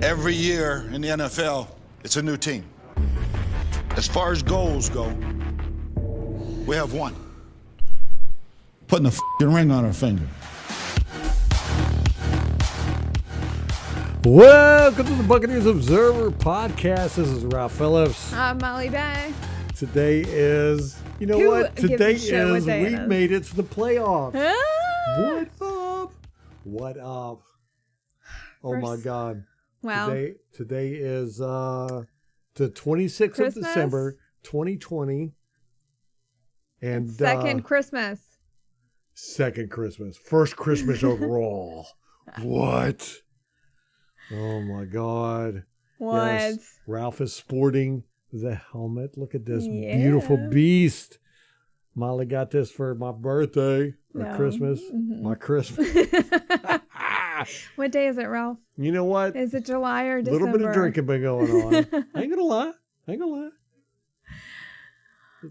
Every year in the NFL, it's a new team. As far as goals go, we have one. Putting a f***ing ring on our finger. Welcome to the Buccaneers Observer Podcast. This is Ralph Phillips. I'm Molly Bay. Today is, you know Who what? gives Today a shit what is, day it we is? made it to the playoffs. Ah! What up? What up? Oh my God. Wow. Today is the 26th Christmas? of December, 2020. And Second Christmas. second Christmas. First Christmas overall. What? Oh my God. What? Yes, Ralph is sporting the helmet. Look at this Yeah. beautiful beast. Molly got this for my birthday or No. Christmas. Mhm. My Christmas. What day is it, Ralph? You know what? Is it July or A December? little bit of drinking been going on. I ain't gonna lie. Look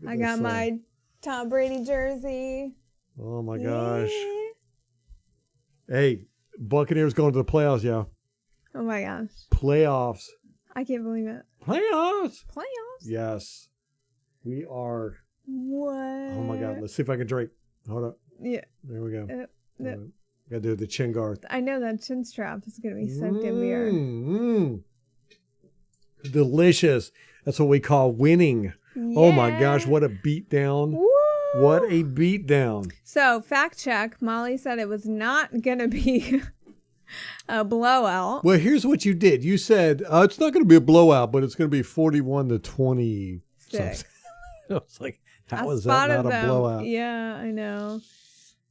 at I this got thing. my Tom Brady jersey. Oh my gosh. Yeah. Hey, Buccaneers going to the playoffs, y'all. Oh my gosh. Playoffs. I can't believe it. Playoffs. Playoffs? Yes. We are. What? Oh my God. Let's see if I can drink. Hold up. Yeah. There we go. no. Got to do the chin guard. I know that chin strap is going to be soaked in beer. Delicious. That's what we call winning. Oh my gosh, what a beatdown. Woo! What a beatdown. So, fact check. Molly said it was not going to be a blowout. Well, here's what you did. You said, it's not going to be a blowout, but it's going to be 41-20. Six. I was like, how I is that not spotted a them. blowout? Yeah, I know.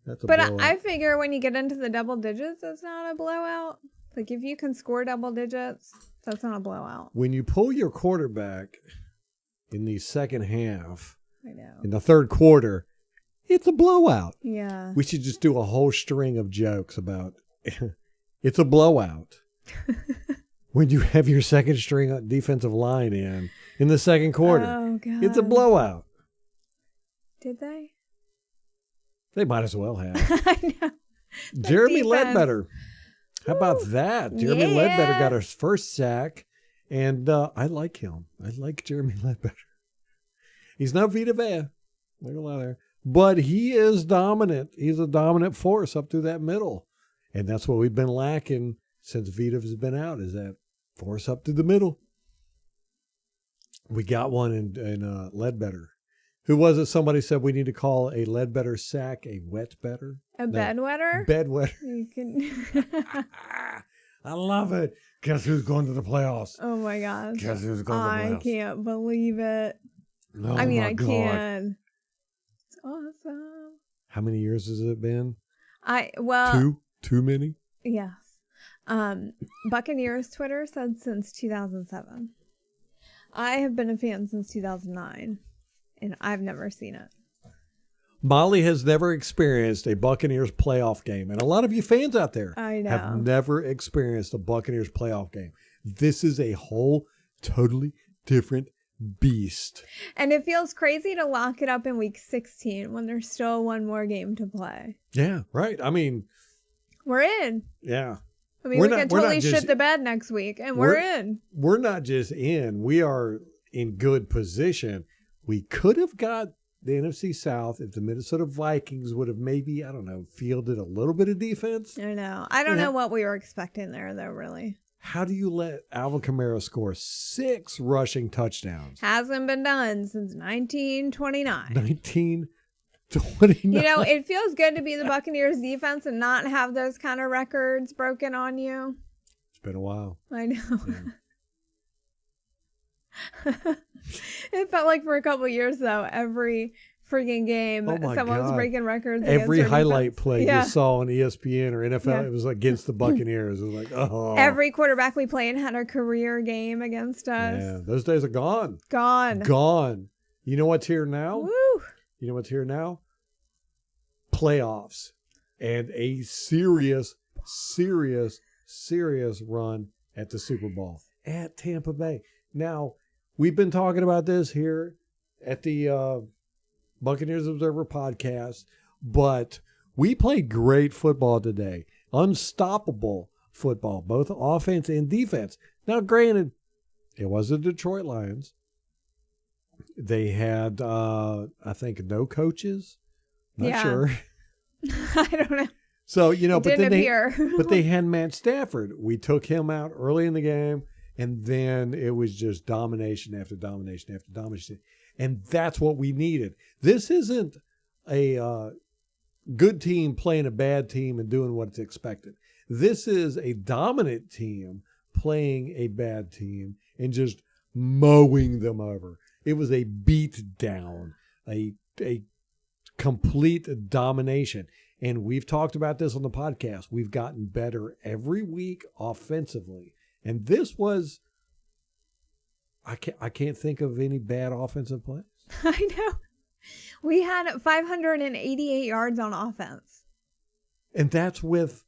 That's a But blowout. I figure when you get into the double digits, it's not a blowout. Like if you can score double digits, that's not a blowout. When you pull your quarterback in the second half, I know. in the third quarter, it's a blowout. Yeah. We should just do a whole string of jokes about it's a blowout. When you have your second string defensive line in the second quarter, Oh, God. it's a blowout. Did they? They might as well have. I know. Jeremy defense. Ledbetter. How about that? Jeremy Yeah. Ledbetter got his first sack, and I like him. I like Jeremy Ledbetter. He's not Vita Vea. Not gonna lie there. But he is dominant. He's a dominant force up through that middle. And that's what we've been lacking since Vita has been out, is that force up through the middle. We got one in Ledbetter. Who was it? Somebody said we need to call a Ledbetter sack a wet better. A bedwetter? Bedwetter. You can. I love it. Guess who's going to the playoffs? Oh my gosh. Guess who's going to the playoffs? I can't believe it. Oh I mean, my I God. can. It's awesome. How many years has it been? Well, Too many? yes. Buccaneers Twitter said since 2007. I have been a fan since 2009, and I've never seen it. Molly has never experienced a Buccaneers playoff game. And a lot of you fans out there I know. have never experienced a Buccaneers playoff game. This is a whole totally different beast. And it feels crazy to lock it up in week 16 when there's still one more game to play. Yeah, right. I mean, We're in. yeah. I mean, We're we not- can we're not totally just- shit the bed next week, and we're in. We're not just in. We are in good position. We could have got the NFC South if the Minnesota Vikings would have maybe, I don't know, fielded a little bit of defense. I know. I don't Yeah. know what we were expecting there, though, really. How do you let Alvin Kamara score 6 rushing touchdowns? Hasn't been done since 1929. 1929. You know, it feels good to be the Buccaneers defense and not have those kind of records broken on you. It's been a while. I know. Yeah. It felt like for a couple of years, though, every freaking game, Oh my someone was God. breaking records. Every against our highlight defense. play Yeah. you saw on ESPN or NFL, Yeah. it was against the Buccaneers. It was like, oh. Every quarterback we played had a career game against us. Yeah, those days are gone. Gone. Gone. You know what's here now? Woo. You know what's here now? Playoffs and a serious run at the Super Bowl at Tampa Bay. Now, we've been talking about this here at the Buccaneers Observer podcast, but we played great football today. Unstoppable football, both offense and defense. Now, granted, it was the Detroit Lions. They had, I think, no coaches. Not sure. I don't know. So, but didn't appear. but they had Matt Stafford. We took him out early in the game, and then it was just domination after domination after domination. And that's what we needed. This isn't a good team playing a bad team and doing what's expected. This is a dominant team playing a bad team and just mowing them over. It was a beat down, a complete domination. And we've talked about this on the podcast. We've gotten better every week offensively. And this was, I can't think of any bad offensive plays. I know. We had 588 yards on offense. And that's with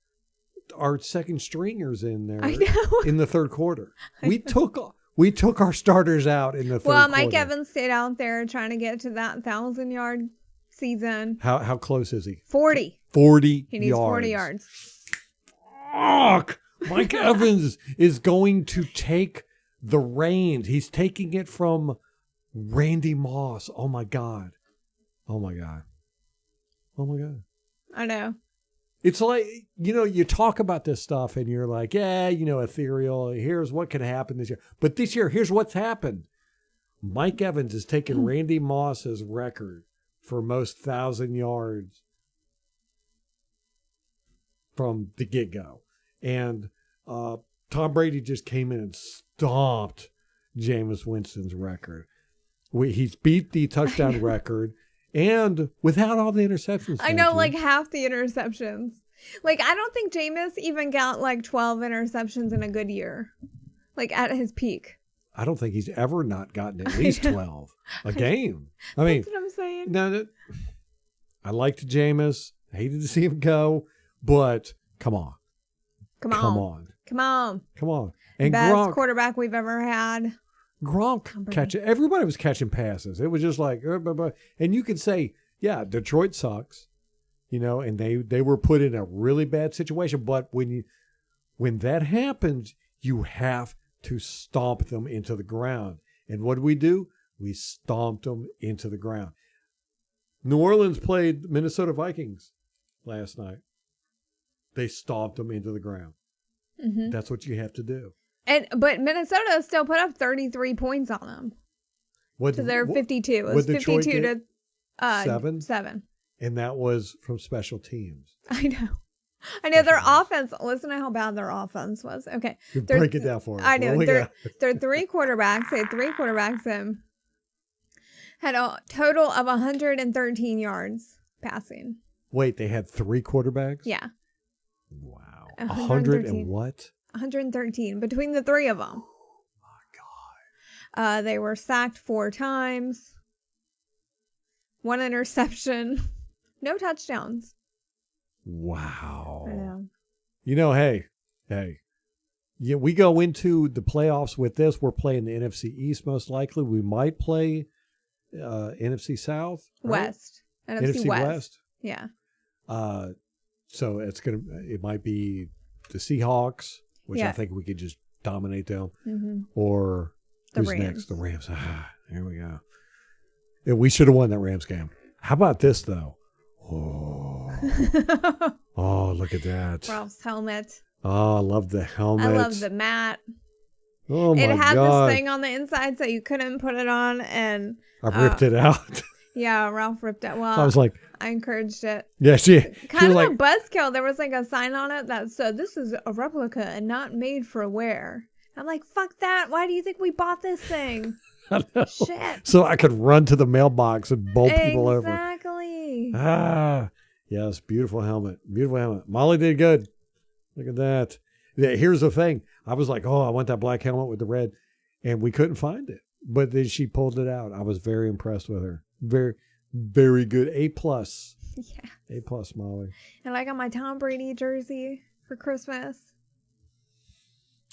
our second stringers in there. I know. In the third quarter. We took our starters out in the third quarter. Well, Mike Evans stayed out there trying to get to that 1,000-yard season. How close is he? 40. 40 He needs 40 yards. Fuck! Mike Evans is going to take the reins. He's taking it from Randy Moss. Oh, my God. Oh, my God. Oh, my God. I know. It's like, you talk about this stuff and you're like, yeah, ethereal. Here's what could happen this year. But this year, here's what's happened. Mike Evans has taken Randy Moss's record for most 1,000 yards from the get-go. And Tom Brady just came in and stomped Jameis Winston's record. He's beat the touchdown record and without all the interceptions. I know, like half the interceptions. Like, I don't think Jameis even got like 12 interceptions in a good year, like at his peak. I don't think he's ever not gotten at least 12 a game. I mean, that's what I'm saying. No, I liked Jameis. I hated to see him go, but come on. Come on. And Best Gronk, quarterback we've ever had. Gronk everybody was catching passes. It was just like, and you could say, yeah, Detroit sucks, and they were put in a really bad situation. But when that happens, you have to stomp them into the ground. And what do? We stomped them into the ground. New Orleans played Minnesota Vikings last night. They stomped them into the ground. Mm-hmm. That's what you have to do. But Minnesota still put up 33 points on them. So they're 52. It was 52 to 7. And that was from special teams. I know their offense. Listen to how bad their offense was. Okay. Break it down for us. I know. They're three quarterbacks. They had three quarterbacks and had a total of 113 yards passing. Wait, they had three quarterbacks? Yeah. Wow. 100 and what? 113 between the three of them. Oh, my God. They were sacked 4 times. 1 interception. No touchdowns. Wow. I know. Hey. Yeah, we go into the playoffs with this. We're playing the NFC East most likely. We might play NFC South. Right? West. NFC West. Yeah. So it might be the Seahawks, which I think we could just dominate them. Mm-hmm. Or who's next? The Rams. Here we go. Yeah, we should have won that Rams game. How about this, though? Oh, look at that. Ralph's helmet. Oh, I love the helmet. I love the mat. Oh, my God. It had this thing on the inside so you couldn't put it on. And I ripped it out. Yeah, Ralph ripped it. Well, I was like, I encouraged it. Yeah, she kind of like, a buzzkill. There was like a sign on it that said, "This is a replica and not made for wear." I'm like, fuck that. Why do you think we bought this thing? Shit. So I could run to the mailbox and bowl people over. Exactly. Yes, beautiful helmet. Beautiful helmet. Molly did good. Look at that. Yeah, here's the thing. I was like, I want that black helmet with the red. And we couldn't find it. But then she pulled it out. I was very impressed with her. Very, very good. A+. Yeah. A+, Molly. And I got my Tom Brady jersey for Christmas.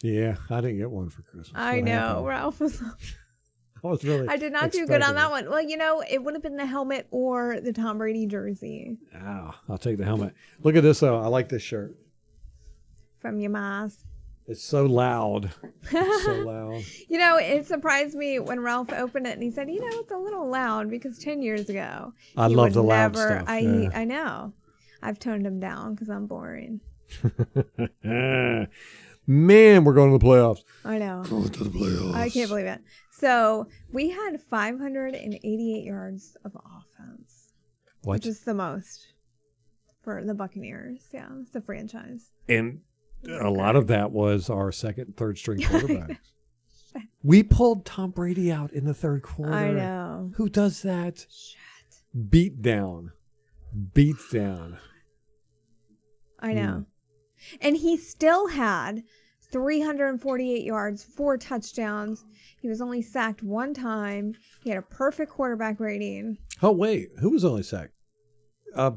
Yeah, I didn't get one for Christmas. I know. Ralph was... I did not do good on that one. Well, it would have been the helmet or the Tom Brady jersey. I'll take the helmet. Look at this, though. I like this shirt. from your ma's. It's so loud. It's so loud. You know, it surprised me when Ralph opened it and he said, you know, it's a little loud because 10 years ago. I he love would the loud never, stuff. I know. I've toned him down because I'm boring. Man, we're going to the playoffs. I know. Going to the playoffs. I can't believe it. So we had 588 yards of offense. What? Which is the most for the Buccaneers. Yeah, it's the franchise. And a lot of that was our second and third string quarterbacks. We pulled Tom Brady out in the third quarter. I know. Who does that? Shit. Beat down. I know. And he still had 348 yards, 4 touchdowns. He was only sacked 1 time. He had a perfect quarterback rating. Oh, wait. Who was only sacked?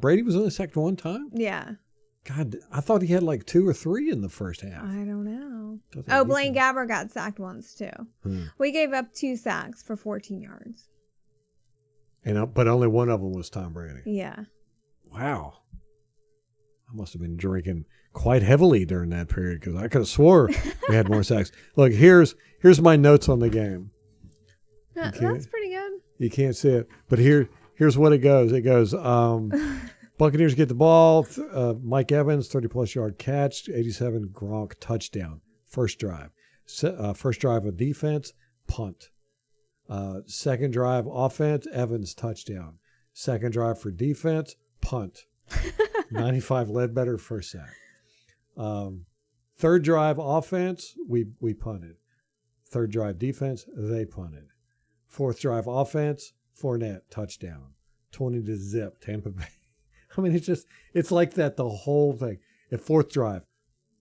Brady was only sacked 1 time? Yeah. God, I thought he had like 2 or 3 in the first half. I don't know. Doesn't Oh, he? Blaine Gabbert got sacked once too. We gave up 2 sacks for 14 yards. But only one of them was Tom Brady. Yeah. Wow. I must have been drinking quite heavily during that period because I could have swore we had more sacks. Look, here's my notes on the game. That's pretty good. You can't see it, but here's what it goes. It goes, Buccaneers get the ball. Mike Evans, 30-plus yard catch, 87 Gronk touchdown. First drive. First drive of defense, punt. Second drive offense, Evans touchdown. Second drive for defense, punt. 95 Ledbetter first sack. Third drive offense, we punted. Third drive defense, they punted. Fourth drive offense, Fournette touchdown. 20-0 Tampa Bay. I mean, it's like that the whole thing. At fourth drive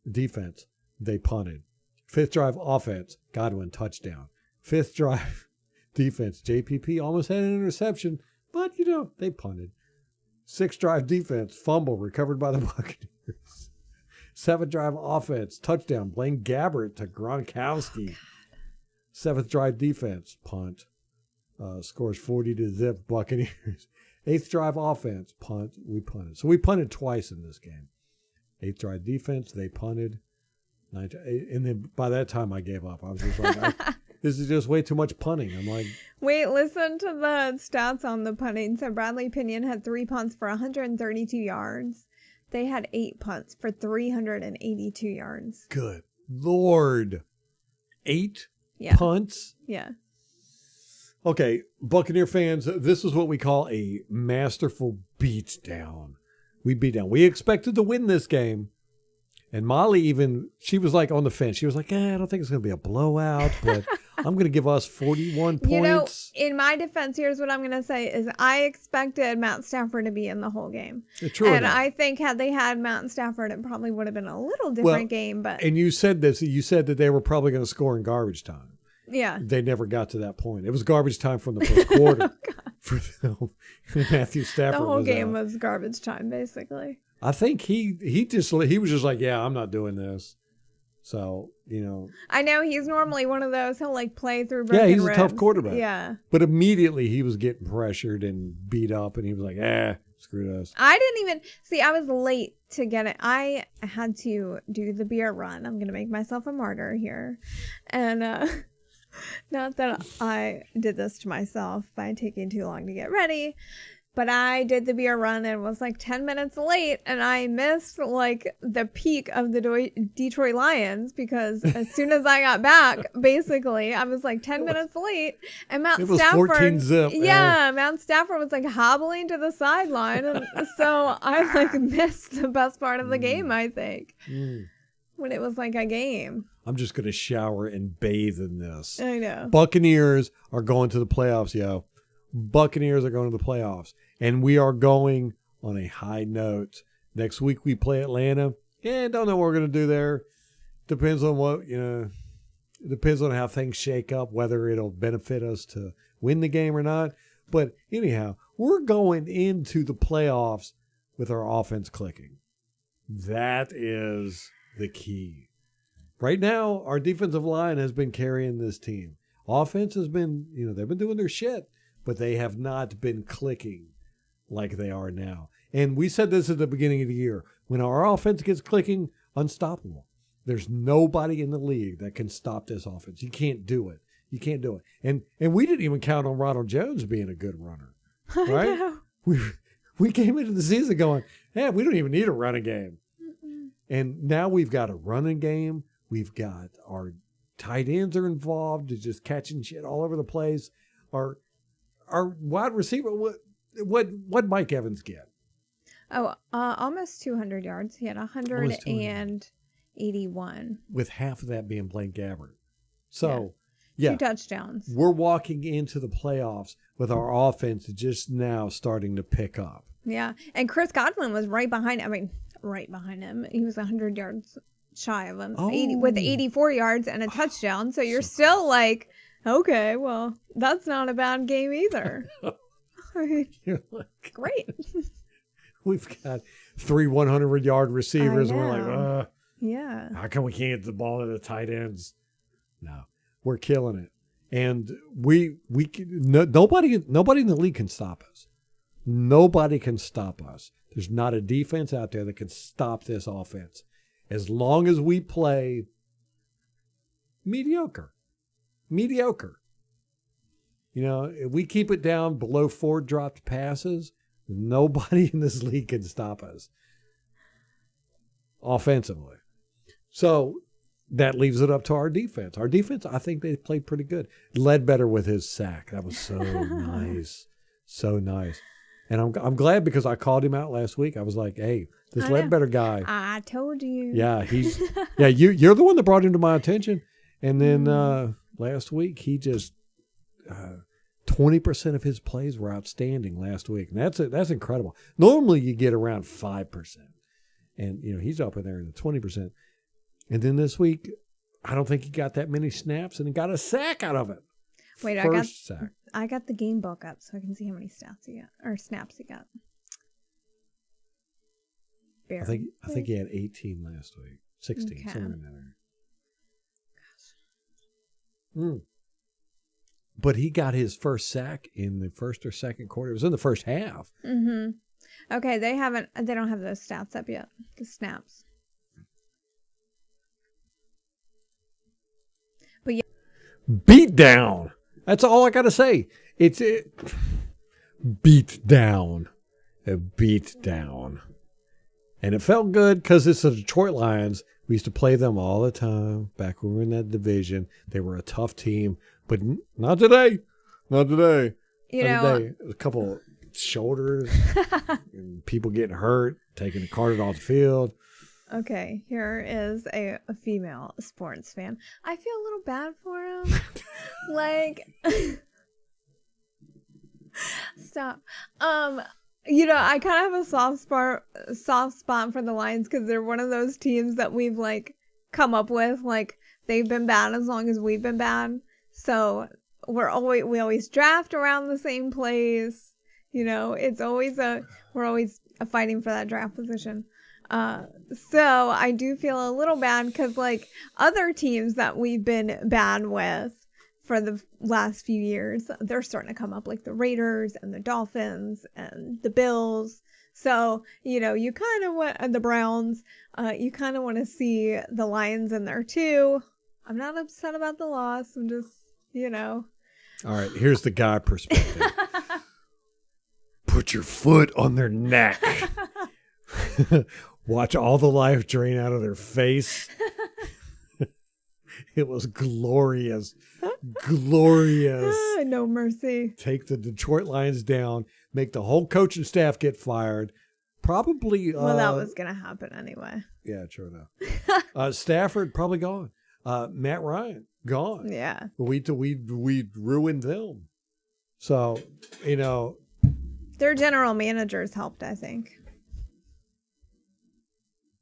defense, they punted. Fifth drive offense, Godwin touchdown. Fifth drive defense, JPP almost had an interception, but they punted. Sixth drive defense, fumble recovered by the Buccaneers. Seventh drive offense, touchdown, Blaine Gabbert to Gronkowski. Seventh drive defense, punt. Scores 40-0 Buccaneers. Eighth drive offense, punt. We punted. So we punted twice in this game. Eighth drive defense, they punted. And then by that time I gave up. I was just like, this is just way too much punting. I'm like, wait, listen to the stats on the punting. So Bradley Pinion had 3 punts for 132 yards. They had 8 punts for 382 yards. Good Lord. 8 punts? Yeah. Okay, Buccaneer fans, this is what we call a masterful beatdown. We beat down. We expected to win this game. And Molly she was like on the fence. She was like, I don't think it's going to be a blowout, but I'm going to give us 41 points. In my defense, here's what I'm going to say is I expected Matt Stafford to be in the whole game. True and enough. I think had they had Matt Stafford, it probably would have been a little different game. But and you said this. You said that they were probably going to score in garbage time. Yeah. They never got to that point. It was garbage time from the first quarter for them. Matthew Stafford. The whole game out. was garbage time, basically. I think he was just like, yeah, I'm not doing this. So, I know he's normally one of those, he'll play through broken he's ribs. a tough quarterback. Yeah. But immediately he was getting pressured and beat up and he was like, screw this. I didn't even, I was late to get it. I had to do the beer run. I'm going to make myself a martyr here. And, not that I did this to myself by taking too long to get ready, but I did the beer run and was 10 minutes late, and I missed the peak of the Detroit Lions because as soon as I got back, basically I was 10 minutes late, and Matt It was Stafford, 14-0. yeah, Matt Stafford was hobbling to the sideline, and so I missed the best part of the game. I think when it was a game. I'm just gonna shower and bathe in this. I know. Buccaneers are going to the playoffs, yo. Buccaneers are going to the playoffs. And we are going on a high note. Next week we play Atlanta. Don't know what we're going to do there. Depends on what, it depends on how things shake up, whether it'll benefit us to win the game or not. But anyhow, we're going into the playoffs with our offense clicking. That is the key. Right now, our defensive line has been carrying this team. Offense has been, they've been doing their shit, but they have not been clicking like they are now. And we said this at the beginning of the year. When our offense gets clicking, unstoppable. There's nobody in the league that can stop this offense. You can't do it. You can't do it. And we didn't even count on Ronald Jones being a good runner, right? I know. We came into the season going, hey, we don't even need a running game. And now we've got a running game. We've got our tight ends are involved. They're just catching shit all over the place. Our wide receiver, what Mike Evans get? Oh, almost 200 yards. He had 181. With half of that being Blaine Gabbert. So, yeah. 2 touchdowns. We're walking into the playoffs with our offense just now starting to pick up. Yeah. And Chris Godwin was right behind him. He was 100 yards shy of him with 84 yards and a touchdown. So you're still like, okay, well, that's not a bad game either. You're like, great. We've got 3 100-yard receivers. And we're like, yeah. How come we can't get the ball to the tight ends? No, we're killing it. And nobody in the league can stop us. Nobody can stop us. There's not a defense out there that can stop this offense. As long as we play mediocre. You know, if we keep it down below 4 dropped passes, nobody in this league can stop us offensively. So that leaves it up to our defense. Our defense, I think they played pretty good. Ledbetter with his sack. That was so nice. So nice. And I'm glad because I called him out last week. I was like, hey, this Ledbetter guy. I told you. Yeah, you're the one that brought him to my attention. And then last week, he just 20% of his plays were outstanding last week. And that's incredible. Normally you get around 5%. And, you know, he's up in there in the 20%. And then this week, I don't think he got that many snaps and he got a sack out of it. Wait, sack. I got the game book up so I can see how many snaps he got. I think he had 18 last week. 16, okay. somewhere in that area. But he got his first sack in the first or second quarter. It was in the first half. Mm-hmm. Okay, they don't have those stats up yet. The snaps. But yeah. Beat down. That's all I got to say. Beat down. A beat down. And it felt good because it's the Detroit Lions. We used to play them all the time back when we were in that division. They were a tough team, but not today. Not today. Today. A couple shoulders and people getting hurt, taking the carted off the field. Okay, here is a female sports fan. I feel a little bad for him. Stop. You know, I kind of have a soft spot for the Lions because they're one of those teams that we've come up with. They've been bad as long as we've been bad. So we always draft around the same place. You know, we're always fighting for that draft position. So I do feel a little bad because other teams that we've been bad with for the last few years, they're starting to come up, like the Raiders and the Dolphins and the Bills. So, you know, you kind of want the Browns, you kind of want to see the Lions in there too. I'm not upset about the loss. I'm just, you know. All right, here's the guy perspective. Put your foot on their neck. Watch all the life drain out of their face. It was glorious. Glorious. No mercy. Take the Detroit Lions down, make the whole coaching staff get fired. Probably. Well, that was going to happen anyway. Yeah, true enough. Stafford probably gone. Matt Ryan gone. Yeah. We ruined them. So, you know. Their general managers helped, I think.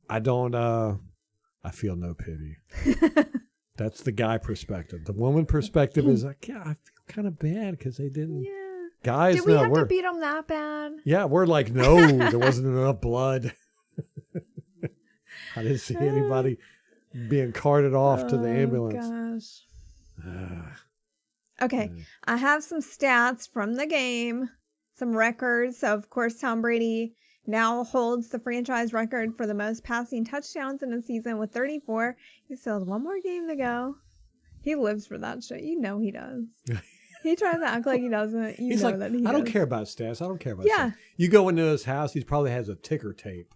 I feel no pity. That's the guy perspective. The woman perspective is like, yeah, I feel kind of bad because they didn't. Yeah. Guys, did we have to beat them that bad? Yeah, we're like, no, there wasn't enough blood. I didn't see anybody being carted off to the ambulance. Gosh. Okay, I have some stats from the game, some records. So, of course, Tom Brady now holds the franchise record for the most passing touchdowns in a season with 34. He still has one more game to go. He lives for that shit. You know he does. He tries to act like he doesn't. He's know like, that he I don't does. care about stats. I don't care about Yeah. stats. You go into his house, he probably has a ticker tape.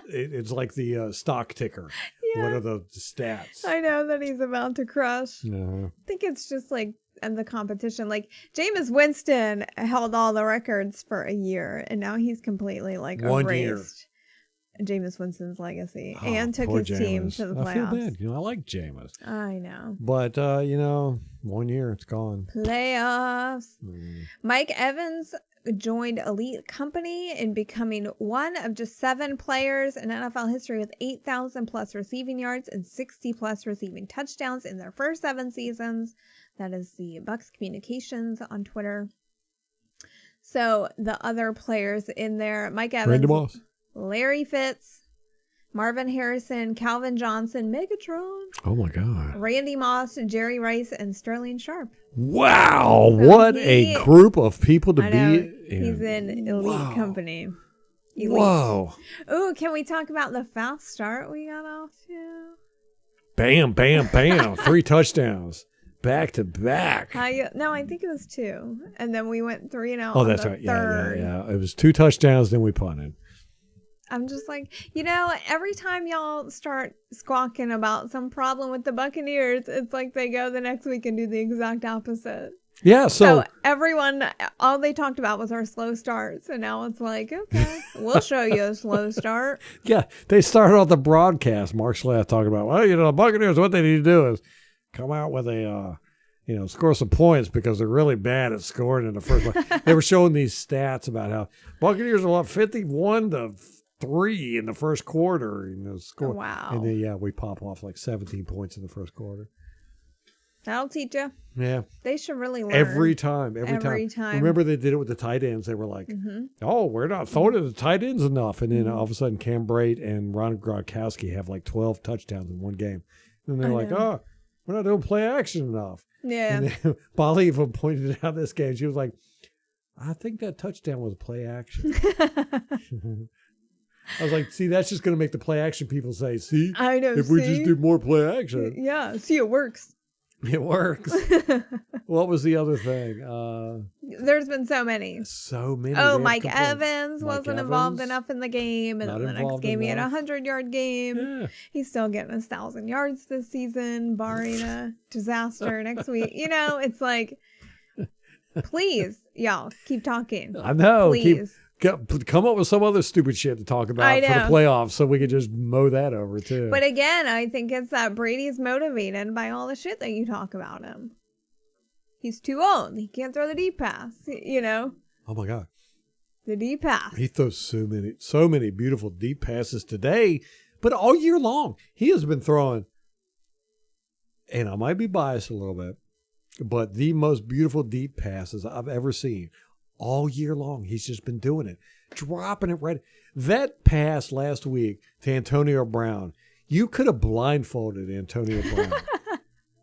It's like the stock ticker. Yeah. What are the stats? I know that he's about to crush. No. I think it's just like in the competition. Like Jameis Winston held all the records for a year, and now he's completely like 1 year. erased Jameis Winston's legacy Oh, and took poor his team Jameis. to the playoffs. I feel bad. I like Jameis. I know. But, 1 year, it's gone. Playoffs. Mm. Mike Evans joined elite company in becoming one of just 7 players in NFL history with 8,000 plus receiving yards and 60 plus receiving touchdowns in their first 7 seasons. That is the Bucks Communications on Twitter. So the other players in there, Mike Evans, Randy Moss. Larry Fitz, Marvin Harrison, Calvin Johnson, Megatron, Oh, my God. Randy Moss, Jerry Rice, and Sterling Sharp. Wow. So what he- a group of people to I know, be in. he's in elite company. Elite. Whoa. Ooh, can we talk about the fast start we got off to? Bam, bam, bam. 3 touchdowns. Back to back. No, I think it was 2. And then we went 3-0 Oh, on that's the right. third. Yeah. It was 2 touchdowns, then we punted. I'm just like, every time y'all start squawking about some problem with the Buccaneers, it's like they go the next week and do the exact opposite. Yeah, So everyone, all they talked about was our slow start. So now it's like, okay, we'll show you a slow start. yeah, they started off the broadcast. Mark Slath talking about, the Buccaneers, what they need to do is come out with a, score some points because they're really bad at scoring in the first one. They were showing these stats about how Buccaneers are 51-3 in the first quarter. Score. Wow. And then, we pop off like 17 points in the first quarter. That'll teach you. Yeah. They should really learn. Every time. Remember they did it with the tight ends. They were like, oh, we're not throwing to the tight ends enough. And then all of a sudden Cam Brate and Ron Gronkowski have like 12 touchdowns in one game. And they're like, oh, we're not doing play action enough. Yeah. And then Molly even pointed out this game. She was like, I think that touchdown was play action. I was like, see, that's just going to make the play action people say, see, I know. if we just do more play action. Yeah. See, it works. It works. What was the other thing? There's been so many. So many. Oh, They Mike have complaints. Evans Mike wasn't involved Evans, enough in the game. And not then the next involved game, he had a enough. 100-yard game. Yeah. He's still getting 1,000 yards this season, barring a disaster next week. It's like, please, y'all, keep talking. I know. Please. Come up with some other stupid shit to talk about I for the know. playoffs so we could just mow that over too. But again, I think it's that Brady's motivated by all the shit that you talk about him. He's too old. He can't throw the deep pass, Oh my God. The deep pass. He throws so many beautiful deep passes today, but all year long, he has been throwing, and I might be biased a little bit, but the most beautiful deep passes I've ever seen. All year long, he's just been doing it, dropping it right. That pass last week to Antonio Brown, you could have blindfolded Antonio Brown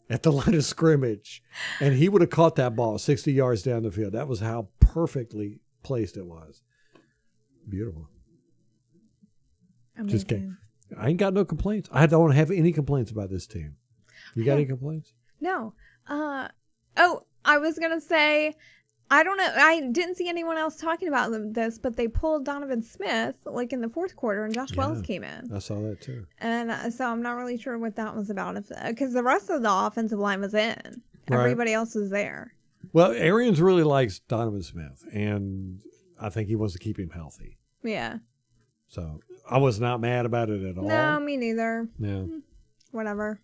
at the line of scrimmage, and he would have caught that ball 60 yards down the field. That was how perfectly placed it was. Beautiful. Just Amazing. I ain't got no complaints. I don't have any complaints about this team. You got any complaints? No. I was going to say, I don't know. I didn't see anyone else talking about this, but they pulled Donovan Smith like in the fourth quarter and Josh Wells came in. I saw that too. And so I'm not really sure what that was about. Because the rest of the offensive line was in. Right. Everybody else was there. Well, Arians really likes Donovan Smith, and I think he wants to keep him healthy. Yeah. So I was not mad about it at all. No, me neither. Yeah. Whatever.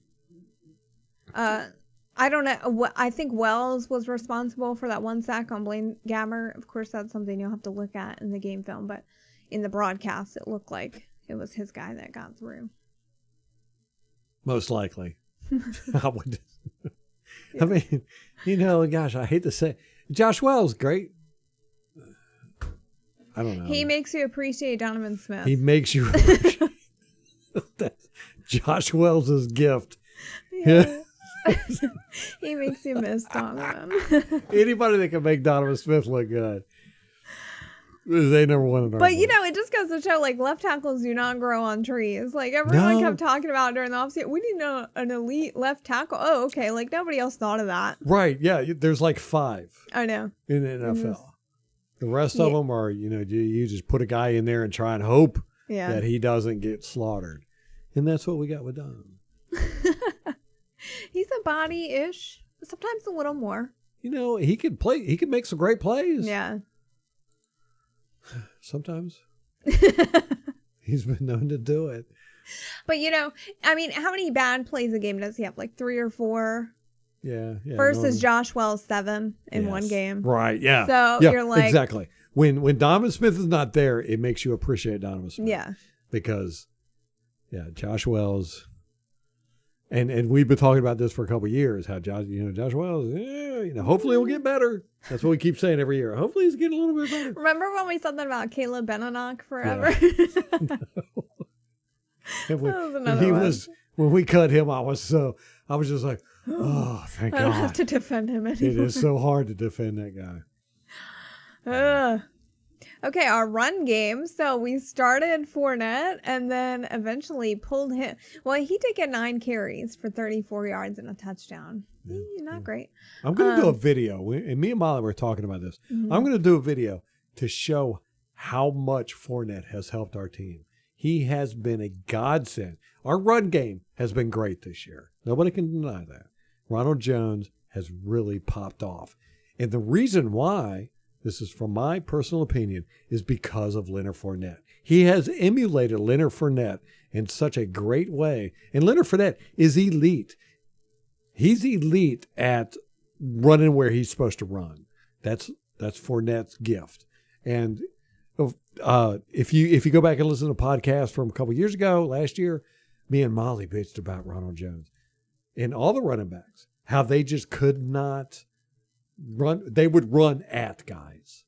I don't know. I think Wells was responsible for that one sack on Blaine Gabbert. Of course, that's something you'll have to look at in the game film, but in the broadcast, it looked like it was his guy that got through. Most likely. I would. I mean, gosh, I hate to say, Josh Wells, great. I don't know. He makes you appreciate Donovan Smith. He makes you appreciate that's Josh Wells' gift. Yeah. He makes you miss Donovan. Anybody that can make Donovan Smith look good. They never won an But, it just goes to show, like, left tackles do not grow on trees. Like, everyone kept talking about during the offseason, we need an elite left tackle. Oh, okay. Like, nobody else thought of that. Right. Yeah. There's like 5 I know. in the NFL. The rest of them are, you just put a guy in there and try and hope that he doesn't get slaughtered. And that's what we got with Dom. He's a body-ish. Sometimes a little more. He could play. He could make some great plays. Yeah. Sometimes. He's been known to do it. But, how many bad plays a game does he have? Like 3 or 4? Yeah. Versus Josh Wells 7 in one game. Right, yeah. So you're like... Exactly. When Donovan Smith is not there, it makes you appreciate Donovan Smith. Yeah. Because, Josh Wells... And we've been talking about this for a couple of years, how Josh Wells, hopefully he'll get better. That's what we keep saying every year. Hopefully he's getting a little bit better. Remember when we said that about Caleb Benenoch forever? Yeah. When we cut him, I was just like, oh, thank God. I don't have to defend him anymore. It is so hard to defend that guy. Okay, our run game. So we started Fournette and then eventually pulled him. Well, he did get 9 carries for 34 yards and a touchdown. Not great. I'm going to do a video. And me and Molly were talking about this. Mm-hmm. I'm going to do a video to show how much Fournette has helped our team. He has been a godsend. Our run game has been great this year. Nobody can deny that. Ronald Jones has really popped off. And the reason why, this is from my personal opinion, is because of Leonard Fournette. He has emulated Leonard Fournette in such a great way. And Leonard Fournette is elite. He's elite at running where he's supposed to run. That's Fournette's gift. And if you go back and listen to a podcast from a couple years ago, last year, me and Molly bitched about Ronald Jones and all the running backs, how they just could not run. They would run at guys.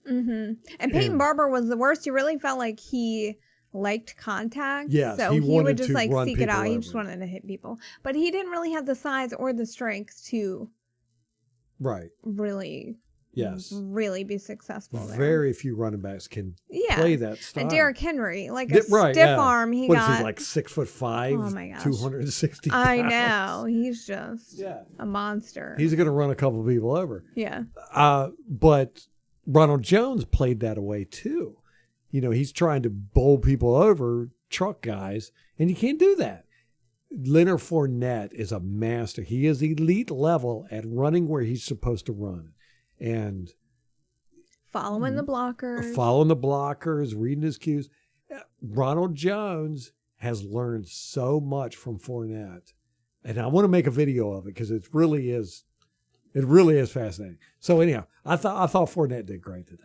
Mm-hmm. And Peyton Barber was the worst. You really felt like he liked contact. Yes, so he would just run seek it out. people He over. just wanted to hit people. But he didn't really have the size or the strength to really be successful there. Very few running backs can play that style. And Derrick Henry, like a stiff arm, he got... What is he, like 6'5"? Oh my gosh. 260 pounds. I know. He's just a monster. He's going to run a couple of people over. Yeah. But Ronald Jones played that away too. He's trying to bowl people over, truck guys, and you can't do that. Leonard Fournette is a master. He is elite level at running where he's supposed to run. And following the blockers, reading his cues. Ronald Jones has learned so much from Fournette. And I want to make a video of it because it really is fascinating. So anyhow, I thought Fournette did great today.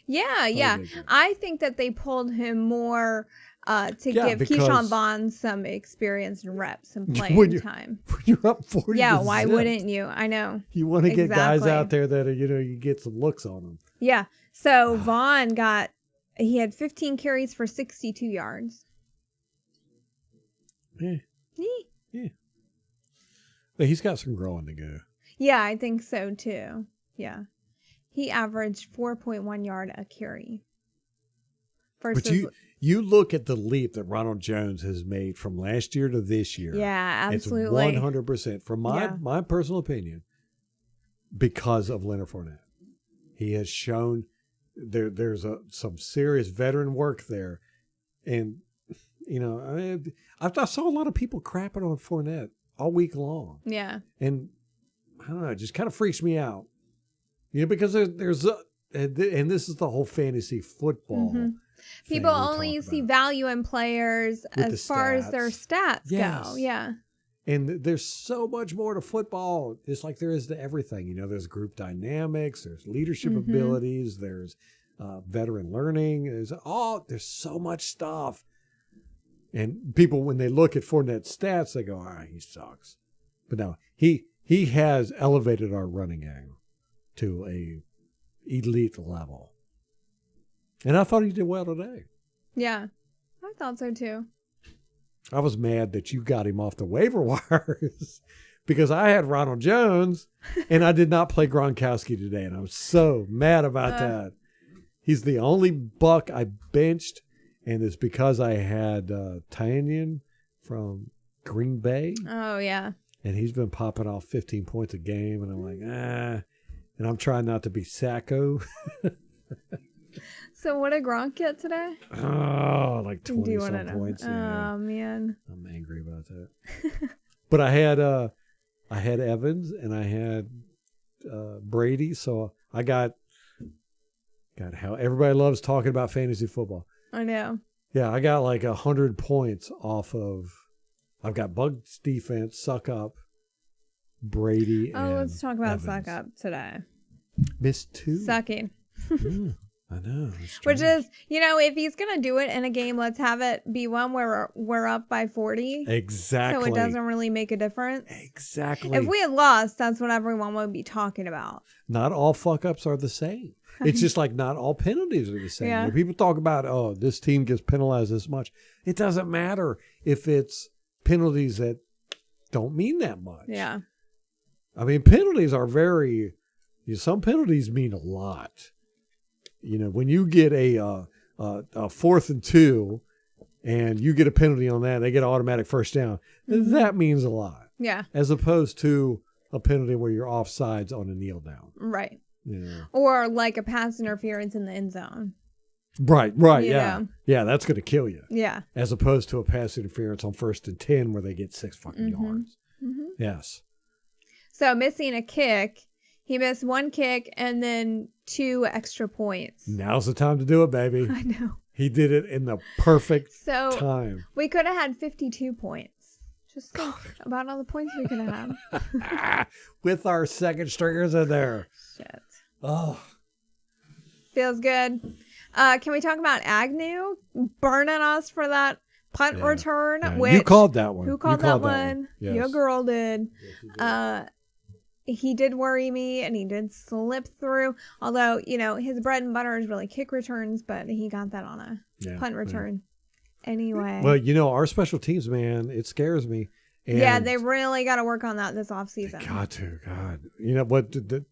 Yeah. I think that they pulled him more to give Keyshawn Vaughn some experience and reps and playing time. When you're up 40. Yeah, why wouldn't you? I know. You want to get guys out there that are, you get some looks on them. Yeah. So Vaughn he had 15 carries for 62 yards. Yeah. But he's got some growing to go. Yeah, I think so too. Yeah. He averaged 4.1 yard a carry. But you look at the leap that Ronald Jones has made from last year to this year. Yeah, absolutely. It's 100%. From my personal opinion, because of Leonard Fournette. He has shown there's some serious veteran work there. And, I saw a lot of people crapping on Fournette all week long. Yeah. And I don't know, it just kind of freaks me out. Because there's and this is the whole fantasy football. Mm-hmm. People only see value in players as far as their stats go. Yeah. And there's so much more to football. It's like there is to everything. There's group dynamics, there's leadership abilities, there's veteran learning. There's so much stuff. And people, when they look at Fournette's stats, they go, he sucks. But no, he has elevated our running game to a elite level. And I thought he did well today. Yeah, I thought so too. I was mad that you got him off the waiver wires because I had Ronald Jones and I did not play Gronkowski today. And I'm so mad about that. He's the only Buck I benched, and it's because I had Tanyan from Green Bay. Oh, yeah. And he's been popping off 15 points a game, and I'm like, And I'm trying not to be Sacco. So what did Gronk get today? Oh, like 20-some points. Yeah. Oh, man. I'm angry about that. But I had Evans and I had Brady, so I got how everybody loves talking about fantasy football. I know. Yeah, I got like 100 points off of. I've got Bucks defense, suck up, Brady. And let's talk about Evans. Suck Up today. Missed 2. Sucking. I know. Which is, if he's going to do it in a game, let's have it be one where we're up by 40. Exactly. So it doesn't really make a difference. Exactly. If we had lost, that's what everyone would be talking about. Not all fuck-ups are the same. It's just like not all penalties are the same. Yeah. When people talk about, this team gets penalized this much. It doesn't matter if it's penalties that don't mean that much. Yeah. I mean, penalties are some penalties mean a lot. When you get a 4th and 2 and you get a penalty on that, they get an automatic first down. Mm-hmm. That means a lot. Yeah. As opposed to a penalty where you're offsides on a kneel down. Right. Yeah. Or like a pass interference in the end zone. Right. You Yeah. know. Yeah, that's going to kill you. Yeah. As opposed to a pass interference on 1st and 10 where they get 6 fucking yards. Mm-hmm. Yes. So missing a kick, he missed 1 kick and then 2 extra points. Now's the time to do it, baby. I know. He did it in the perfect time. We could have had 52 points. Just think about all the points we could have had. With our second stringers in there. Shit. Oh. Feels good. Can we talk about Agnew burning us for that punt return? Yeah. Which, You called that one. Who called that one? Yes. Your girl did. Yes, He did worry me and he did slip through. Although, his bread and butter is really kick returns, but he got that on a punt return. Anyway. Well, our special teams, man, it scares me. And they really got to work on that this offseason. Got to, God.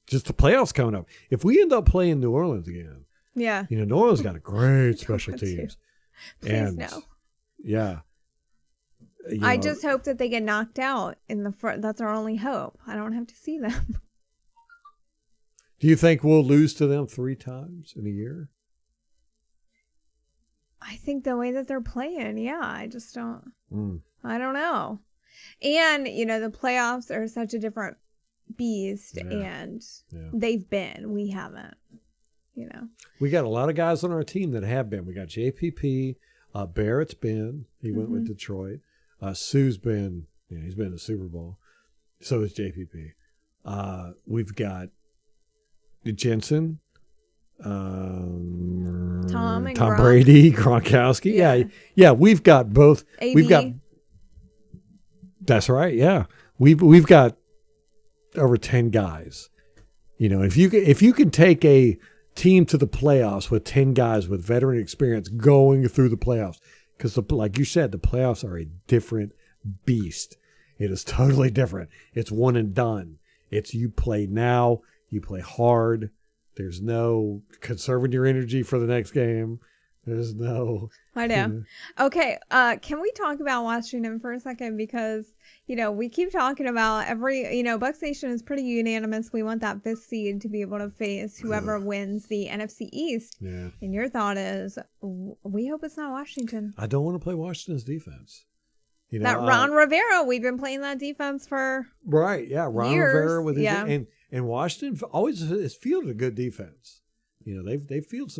Just the playoffs coming up. If we end up playing New Orleans again, yeah. New Orleans got a great special teams. Please no. Yeah. I just hope that they get knocked out in the front. That's our only hope. I don't have to see them. Do you think we'll lose to them 3 times in a year? I think the way that they're playing, yeah. I just don't. I don't know. And, the playoffs are such a different beast, and they've been. We haven't, We got a lot of guys on our team that have been. We got JPP. Barrett's been. He went with Detroit. Sue's been. He's been in the Super Bowl. So is JPP. We've got Jensen. Tom Brady, Gronkowski. Yeah. We've got both. AB. We've got. That's right. Yeah, we've got over 10 guys. If you can take a team to the playoffs with 10 guys with veteran experience going through the playoffs, because like you said, the playoffs are a different beast. It is totally different. It's one and done. It's you play now, you play hard. There's no conserving your energy for the next game. There's no. I know. Okay. Can we talk about Washington for a second? Because, we keep talking about Buck Nation is pretty unanimous. We want that 5th seed to be able to face whoever wins the NFC East. Yeah. And your thought is, we hope it's not Washington. I don't want to play Washington's defense. That Ron Rivera, we've been playing that defense for right. Yeah. Ron years. Rivera with his, yeah. and Washington always has fielded a good defense. They've fielded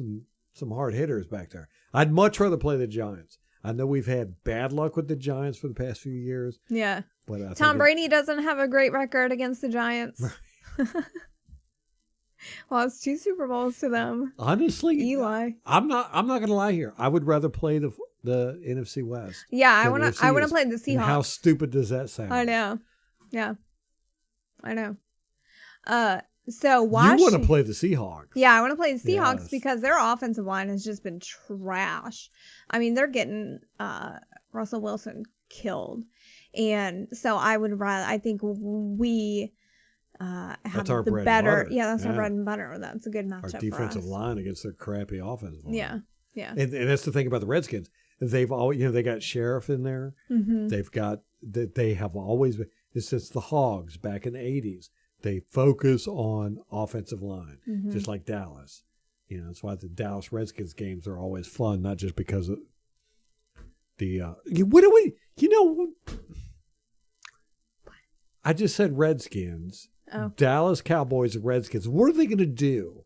some hard hitters back there. I'd much rather play the Giants. I know we've had bad luck with the Giants for the past few years. Yeah. But Tom Brady doesn't have a great record against the Giants. Lost 2 Super Bowls to them. Honestly, Eli. I'm not going to lie here. I would rather play the NFC West. Yeah, I want to play the Seahawks. And how stupid does that sound? I know. Yeah. I know. So Washington. You want to play the Seahawks? Yeah, I want to play the Seahawks because their offensive line has just been trash. I mean, they're getting Russell Wilson killed, and so I would rather. I think we have our the bread and better. butter. Yeah, that's our Yeah. bread and butter. That's a good Our matchup defensive for us. line against their crappy offensive line. Yeah, yeah. And that's the thing about the Redskins. They've always, they got Sheriff in there. Mm-hmm. They have always been, since the Hogs back in the 80s, they focus on offensive line, just like Dallas. That's why the Dallas Redskins games are always fun, not just because of the, what do we, I just said Redskins, Dallas Cowboys and Redskins. What are they going to do?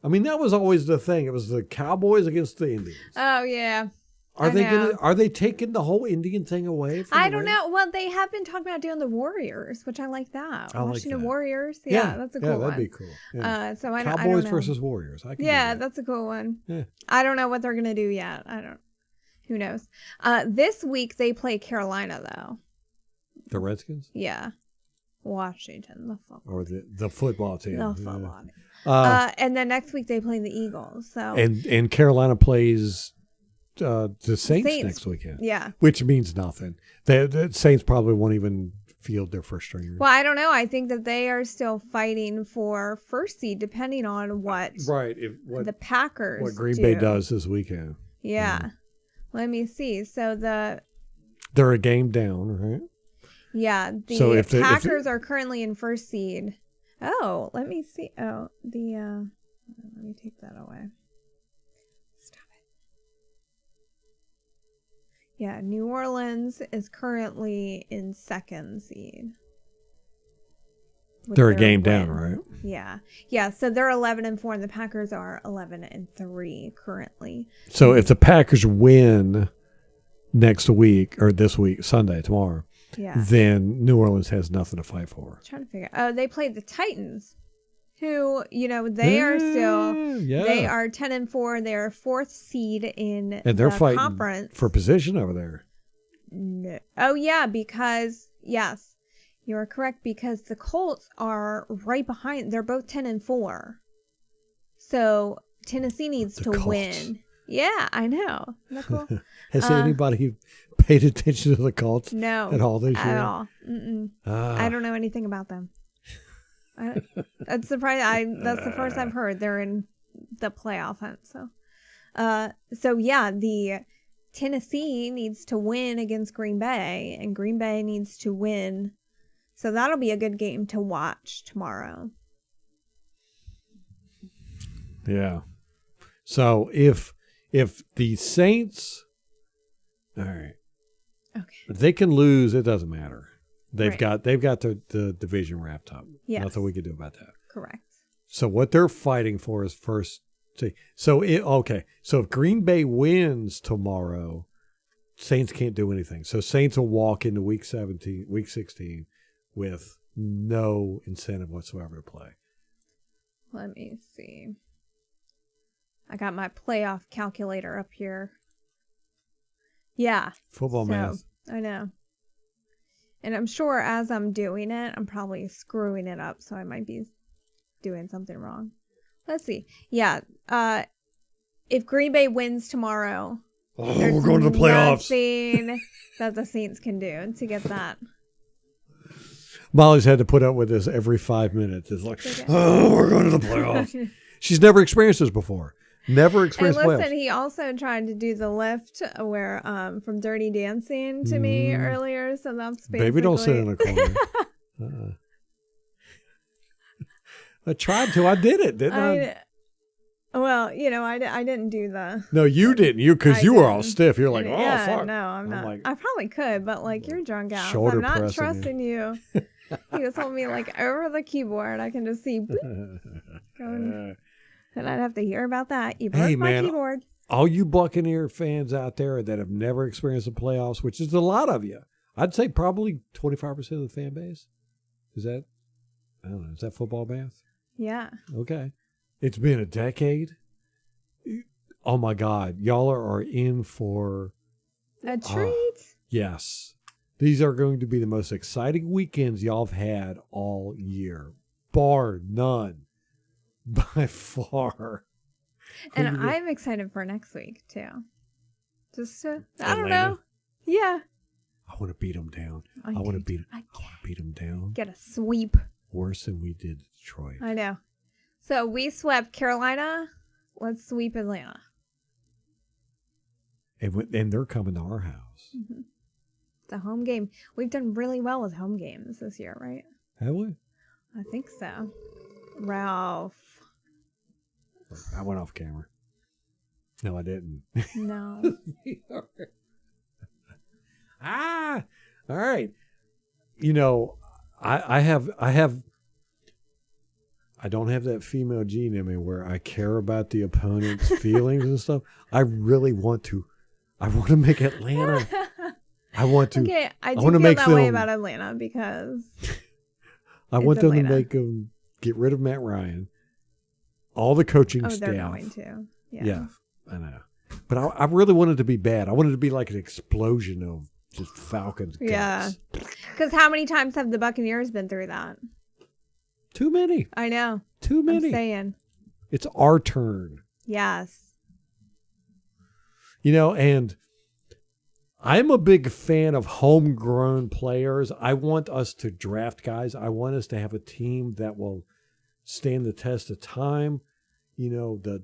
I mean, that was always the thing. It was the Cowboys against the Indians. Oh yeah. Are they taking the whole Indian thing away from I don't know. Well, they have been talking about doing the Warriors, which I like that. Washington Warriors. Yeah, that's a cool one. Yeah, that'd be cool. Yeah. So I Cowboys don't know. versus Warriors. I can do that. That's a cool one. Yeah. I don't know what they're gonna do yet. Who knows? This week they play Carolina though. The Redskins? Yeah. Washington, the football. Or the football team. The football. Yeah. And then next week they play the Eagles. So and Carolina plays the Saints next weekend. Yeah. Which means nothing. The Saints probably won't even field their first stringers. Well, I don't know. I think that they are still fighting for first seed, depending on what the Packers what Green Bay does this weekend. Yeah. Let me see. So they're a game down, right? Yeah. The Packers are currently in first seed. Oh, let me see. Oh, let me take that away. Stop it. Yeah, New Orleans is currently in second seed. They're a game down, right? Yeah. Yeah, so they're 11-4 and the Packers are 11-3 currently. So if the Packers win next week or this week, Sunday, tomorrow, then New Orleans has nothing to fight for. I'm trying to figure out. Oh, they played the Titans, who, they are still, they are 10-4. They are fourth seed in and they're the fighting conference. For position over there. No. Oh, yeah, because, yes, you're correct, because the Colts are right behind. They're both 10-4. So Tennessee needs to win. Yeah, I know. Isn't that cool? Has anybody paid attention to the Colts? No. At all this year? At all. I don't know anything about them. That's surprising. That's the first I've heard. They're in the playoff hunt. So yeah, the Tennessee needs to win against Green Bay, and Green Bay needs to win. So that'll be a good game to watch tomorrow. Yeah. So if the Saints, all right, if they can lose, it doesn't matter. They've got the division wrapped up. Yes. Nothing we can do about that. Correct. So what they're fighting for is first. So if Green Bay wins tomorrow, Saints can't do anything. So Saints will walk into week 16 with no incentive whatsoever to play. Let me see. I got my playoff calculator up here. Yeah. Football math. I know. And I'm sure as I'm doing it, I'm probably screwing it up, so I might be doing something wrong. Let's see. Yeah. If Green Bay wins tomorrow, we're going to the playoffs. Nothing that the Saints can do to get that. Molly's had to put up with this every 5 minutes. It's like, we're going to the playoffs. She's never experienced this before. Never experienced playoffs. And listen, playoffs. he also tried to do the lift where from Dirty Dancing to me earlier. So that's basically... Baby, don't sit in a corner. I tried to. I did it, didn't I? Well, I didn't do the... No, you didn't. Because you were all stiff. You're like, fuck. No, I'm not. like, I probably could, but you're drunk out. So shoulder I'm not pressing trusting you. You just told me over the keyboard. I can just see going. And I'd have to hear about that. You broke my keyboard. All you Buccaneer fans out there that have never experienced the playoffs, which is a lot of you, I'd say probably 25% of the fan base. Is that, I don't know, is that football math? Yeah. Okay. It's been a decade. Oh my God. Y'all are in for a treat. Yes. These are going to be the most exciting weekends y'all have had all year, bar none. By far. And I'm excited for next week, too. Just to, I don't know. Yeah. I want to beat them down. I want to beat them down. Get a sweep. worse than we did Detroit. I know. So we swept Carolina. Let's sweep Atlanta. And they're coming to our house. Mm-hmm. It's a home game. We've done really well with home games this year, right? Have we? I think so. Ralph. I went off camera. No, I didn't. No. All right. You know, I don't have that female gene in me where I care about the opponent's feelings and stuff. I really want to make Atlanta. I want to. Okay, I do want to feel make that way them, about Atlanta because I want them Atlanta. to make them get rid of Matt Ryan, all the coaching staff. they're going to. Yeah, I know. But I really wanted to be bad. I wanted to be like an explosion of just Falcons. Yeah. guts. Because how many times have the Buccaneers been through that? Too many. I know. Too many. I'm saying. It's our turn. Yes. You know, and I'm a big fan of homegrown players. I want us to draft guys. I want us to have a team that will stand the test of time. You know, the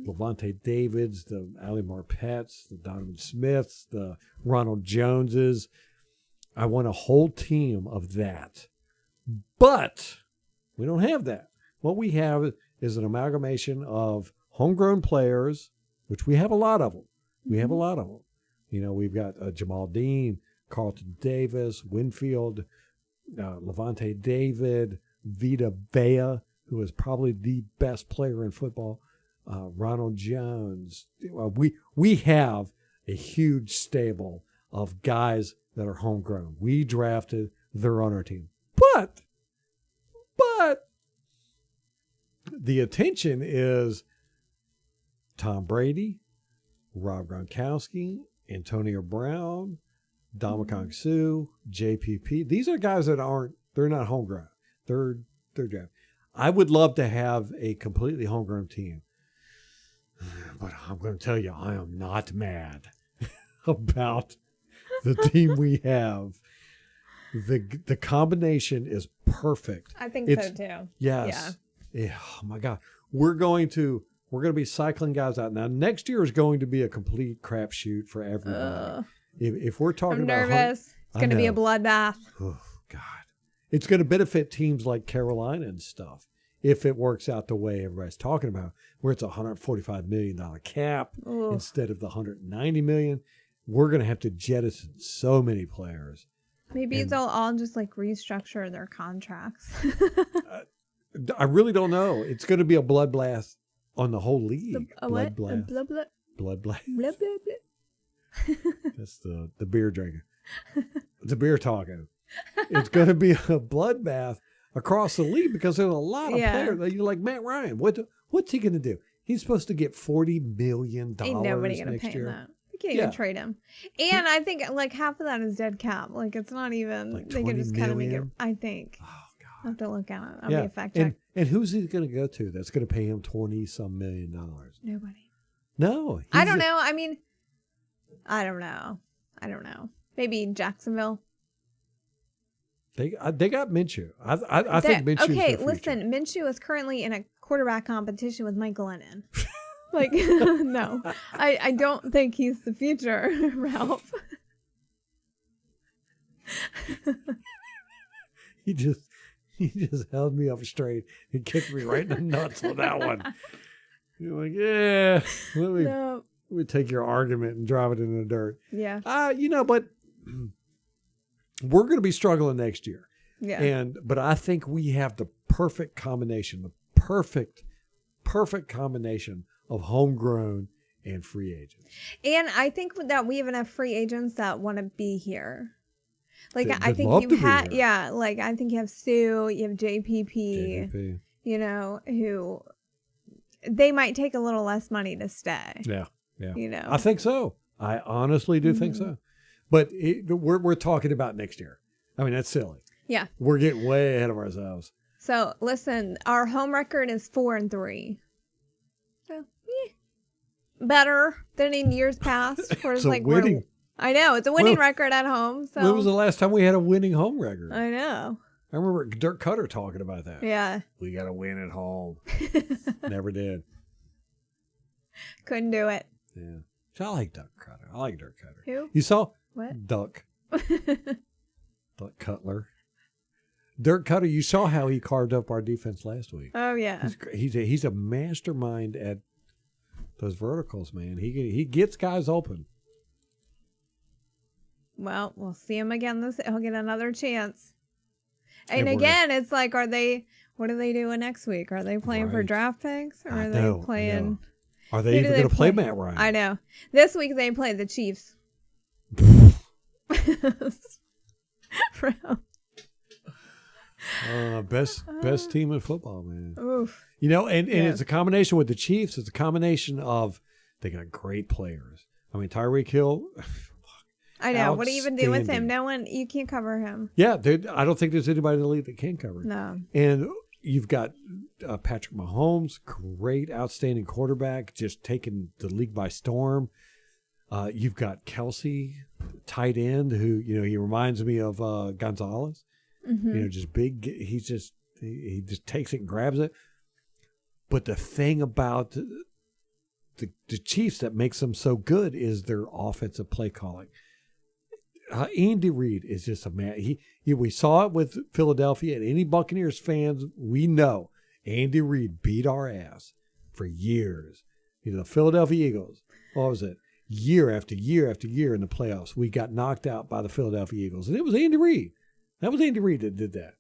Levante Davids, the Ali Marpettes, the Donovan Smiths, the Ronald Joneses. I want a whole team of that. But we don't have that. What we have is an amalgamation of homegrown players, which we have a lot of them. We have a lot of them. You know, we've got Jamal Dean, Carlton Davis, Winfield, Levante David, Vita Vea, who is probably the best player in football, Ronald Jones. We have a huge stable of guys that are homegrown. We drafted, they're on our team. But the attention is Tom Brady, Rob Gronkowski, Antonio Brown, Ndamukong Suh, JPP. These are guys that they're not homegrown. They're drafted. I would love to have a completely homegrown team. But I'm going to tell you, I am not mad about the team we have. The combination is perfect. I think so too. Yes. Yeah. Oh my God. We're going to be cycling guys out. Now, next year is going to be a complete crapshoot for everybody. If we're talking I'm about nervous. It's going to be a bloodbath. Oh, God. It's going to benefit teams like Carolina and stuff if it works out the way everybody's talking about, where it's a $145 million cap instead of the $190 million. We're going to have to jettison so many players. Maybe they'll all just like restructure their contracts. I really don't know. It's going to be a bloodbath on the whole league. Bloodbath. Bloodbath. That's the beer drinker. The beer talking. It's going to be a bloodbath across the league because there's a lot of players. You're like Matt Ryan. What's he going to do? He's supposed to get $40 million Ain't nobody going to next pay him year. that. You can't even trade him. And I think like half of that is dead cap. Like it's not even, like they can just kind of make it, million? I think. Oh, God. I'll have to look at it. I'll be a fact check. And who's he going to go to that's going to pay him $20-some million? Nobody. No. I don't know. I mean, I don't know. Maybe Jacksonville. They got Minshew. I think Minshew's okay, the future. listen. Minshew is currently in a quarterback competition with Mike Glennon. Like, no. I don't think he's the future, Ralph. He just held me up straight and kicked me right in the nuts on that one. You're like, yeah, let me take your argument and drive it in the dirt. Yeah. But we're going to be struggling next year. Yeah. But I think we have the perfect combination, the perfect combination of homegrown and free agents. And I think that we even have free agents that want to be here. Like They'd I think love you to be have, here. like I think you have Sue, you have JPP. You know, who they might take a little less money to stay. Yeah. You know, I think so. I honestly do think so. But we're talking about next year. I mean, that's silly. Yeah. We're getting way ahead of ourselves. So listen, our home record is 4-3. So better than in years past. Where it's like winning. I know it's a winning record at home. So When was the last time we had a winning home record? I know. I remember Dirk Cutter talking about that. Yeah. We got to win at home. Never did. Couldn't do it. Yeah. So I like Dirk Cutter. I like Dirk Cutter. Who? You saw? What? Duck. Duck Cutler. Dirk Cutter, you saw how he carved up our defense last week. Oh, yeah. He's a mastermind at those verticals, man. He gets guys open. Well, we'll see him again. He'll get another chance. And And again, it's like, what are they doing next week? Are they playing for Right. draft picks? Or I are know, they playing? Are they even going to play Matt Ryan? I know. This week they play the Chiefs. Best team in football, man. Oof. You know, and Yeah. it's a combination with the Chiefs. It's a combination of they got great players. I mean, Tyreek Hill. I know. What do you even do with him? Outstanding. No one. You can't cover him. Yeah, I don't think there's anybody in the league that can cover him. No. And you've got Patrick Mahomes, great, outstanding quarterback, just taking the league by storm. You've got Kelsey, tight end, who he reminds me of Gonzalez. Mm-hmm. Just big. He just takes it and grabs it. But the thing about the Chiefs that makes them so good is their offensive play calling. Andy Reid is just a man. We saw it with Philadelphia, and any Buccaneers fans, we know Andy Reid beat our ass for years. The Philadelphia Eagles, what was it? Year after year after year in the playoffs, we got knocked out by the Philadelphia Eagles. And it was Andy Reid. That was Andy Reid that did that.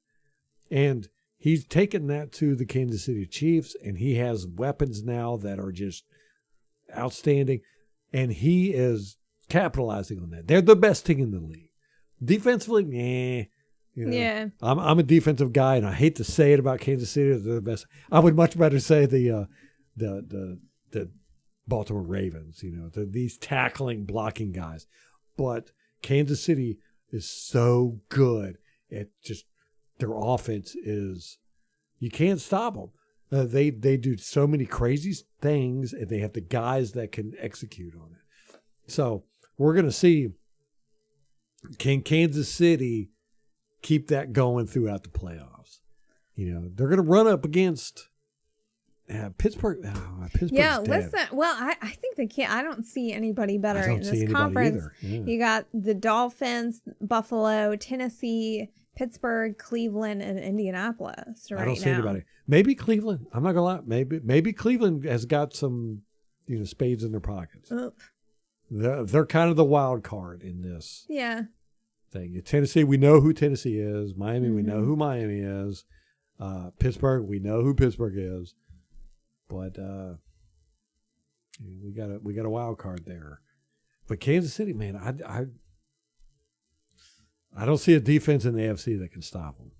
And he's taken that to the Kansas City Chiefs, and he has weapons now that are just outstanding. And he is capitalizing on that. They're the best team in the league. Defensively, Yeah. I'm a defensive guy, and I hate to say it about Kansas City. They're the best. I would much rather say the Baltimore Ravens. These tackling, blocking guys. But Kansas City is so good at just their offense is you can't stop them. They do so many crazy things, and they have the guys that can execute on it. So we're going to see, can Kansas City keep that going throughout the playoffs? They're going to run up against Pittsburgh. Pittsburgh's Yeah, dead. listen. Well, I think they can't. I don't see anybody better I don't in see this anybody conference. either. Yeah. You got the Dolphins, Buffalo, Tennessee, Pittsburgh, Cleveland, and Indianapolis right I don't see now. anybody. Maybe Cleveland. I'm not going to lie. Maybe Cleveland has got some spades in their pockets. Oop. They're kind of the wild card in this Yeah. thing. Tennessee, we know who Tennessee is. Miami, we know Mhm. who Miami is. Pittsburgh, we know who Pittsburgh is. But we got a wild card there. But Kansas City, man, I don't see a defense in the AFC that can stop them.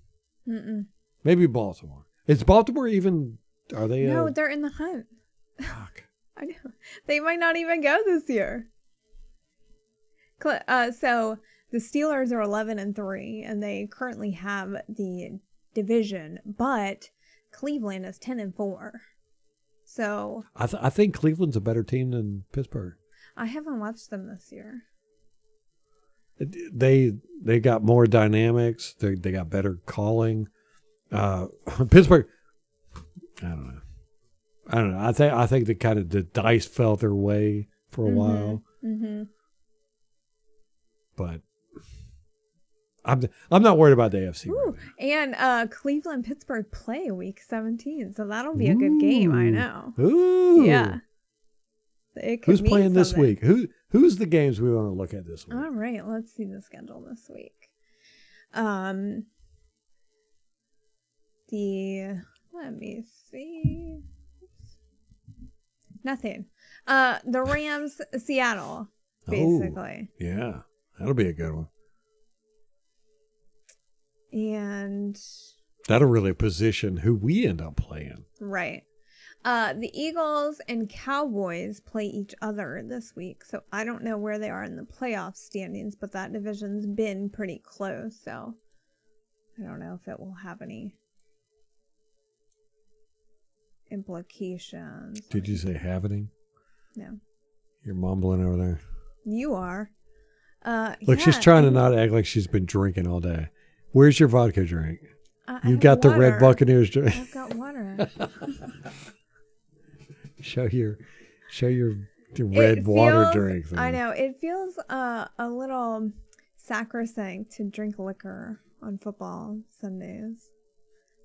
Mm-mm. Maybe Baltimore. Is Baltimore even? Are they? No, they're in the hunt. Fuck. I know. They might not even go this year. So the Steelers are 11-3, and they currently have the division, but Cleveland is 10-4. So I think Cleveland's a better team than Pittsburgh. I haven't watched them this year. They got more dynamics. They got better calling. Pittsburgh, I don't know. I think the dice fell their way for a while. Mm-hmm. But I'm not worried about the AFC. Ooh, Right and Cleveland Pittsburgh play week 17, so that'll be a good game. I know. Ooh. Yeah. It could Who's mean playing this something. week? Who's the games we want to look at this week? All right, let's see the schedule this week. Let me see. Nothing. The Rams, Seattle, basically. Oh, yeah, that'll be a good one. And That'll really position who we end up playing. right. The Eagles and Cowboys play each other this week, so I don't know where they are in the playoff standings, but that division's been pretty close, so I don't know if it will have any implications. Did you say happening? No. You're mumbling over there. You are. Look, she's trying to not act like she's been drinking all day. Where's your vodka drink? I You have got the water. red Buccaneers drink. I've got water. Show your red water drink. I know. It feels a little sacrosanct to drink liquor on football Sundays.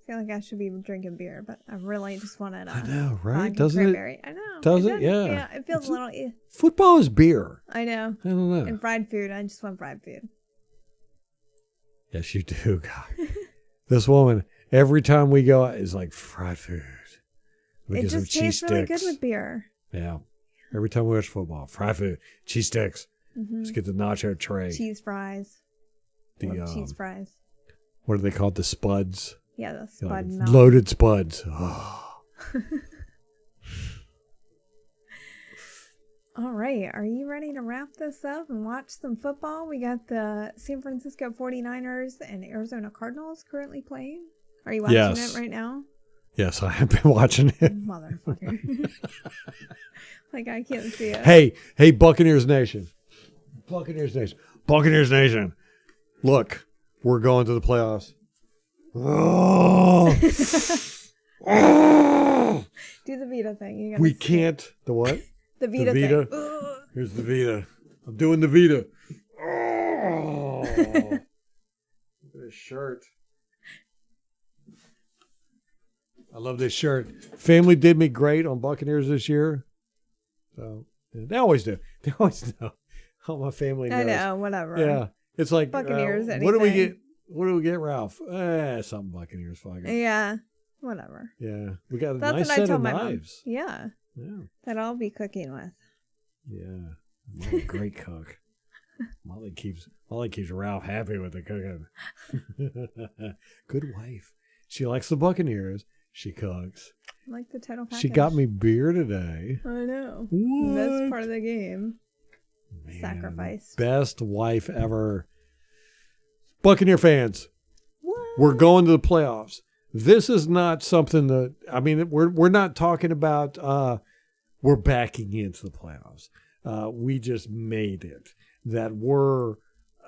I feel like I should be drinking beer, but I really just wanted I know, right? vodka Doesn't cranberry. it? I know. Does it? does. Yeah. It feels a little. Football is beer. I know. I don't know. And fried food. I just want fried food. Yes, you do. God. This woman, every time we go out, is like fried food. We It get some just cheese tastes really sticks. good with beer. Yeah. Every time we watch football, fried food, cheese sticks. Let's get the nacho tray. Cheese fries. Love cheese fries. What are they called? The spuds. Yeah, the Like spud melt. loaded spuds. Oh. All right. Are you ready to wrap this up and watch some football? We got the San Francisco 49ers and Arizona Cardinals currently playing. Are you watching Yes. it right now? Yes, I have been watching it. Motherfucker. Like, I can't see it. Hey, Buccaneers Nation. Buccaneers Nation. Buccaneers Nation. Look, we're going to the playoffs. Oh. Oh. Do the Vita thing. You gotta We see it. can't. The what? The Vita, The Vita? thing. Ugh. Here's the Vita. I'm doing the Vita. Oh. This shirt. I love this shirt. Family did me great on Buccaneers this year. So they always do. They always know. All my family knows. I know, whatever. Yeah. It's like Buccaneers, what do we anything. get? What do we get, Ralph? Something Buccaneers fucking. Yeah, whatever. Yeah. We got a That's nice what I set told of my mom. knives. Yeah, Yeah. that I'll be cooking with. Yeah. I'm a great cook. Molly keeps Ralph happy with the cooking. Good wife. She likes the Buccaneers. She cooks. I like the total package. She got me beer today. I know. What? That's part of the game. Man, Sacrifice. Best wife ever. Buccaneer fans, What? we're going to the playoffs. This is not something that, I mean, we're not talking about we're backing into the playoffs. We just made it. That we're,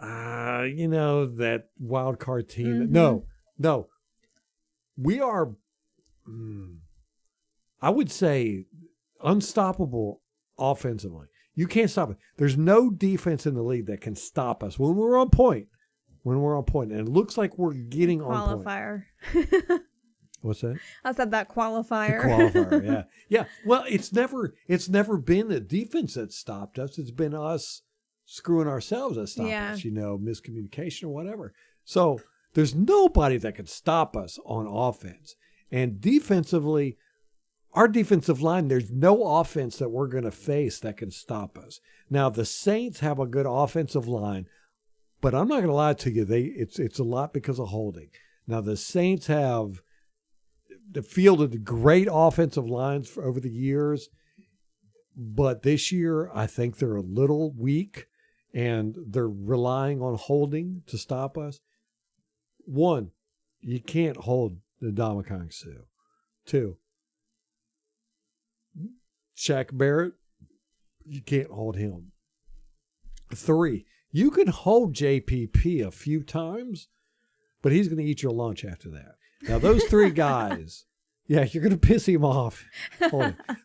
that wild card team. Mm-hmm. No. We are, I would say, unstoppable offensively. You can't stop it. There's no defense in the league that can stop us when we're on point. And it looks like we're getting on point. Qualifier. What's that? I said that qualifier. The qualifier, yeah. Yeah. Well, it's never been the defense that stopped us. It's been us screwing ourselves that stopped us, miscommunication or whatever. So there's nobody that can stop us on offense. And defensively, our defensive line, there's no offense that we're going to face that can stop us. Now, the Saints have a good offensive line, but I'm not going to lie to you. It's a lot because of holding. Now, the Saints have fielded great offensive lines over the years, but this year I think they're a little weak, and they're relying on holding to stop us. One, you can't hold the Ndamukong Suh. Two, Shaq Barrett, you can't hold him. Three, you can hold JPP a few times, but he's going to eat your lunch after that. Now, those three guys, you're going to piss him off.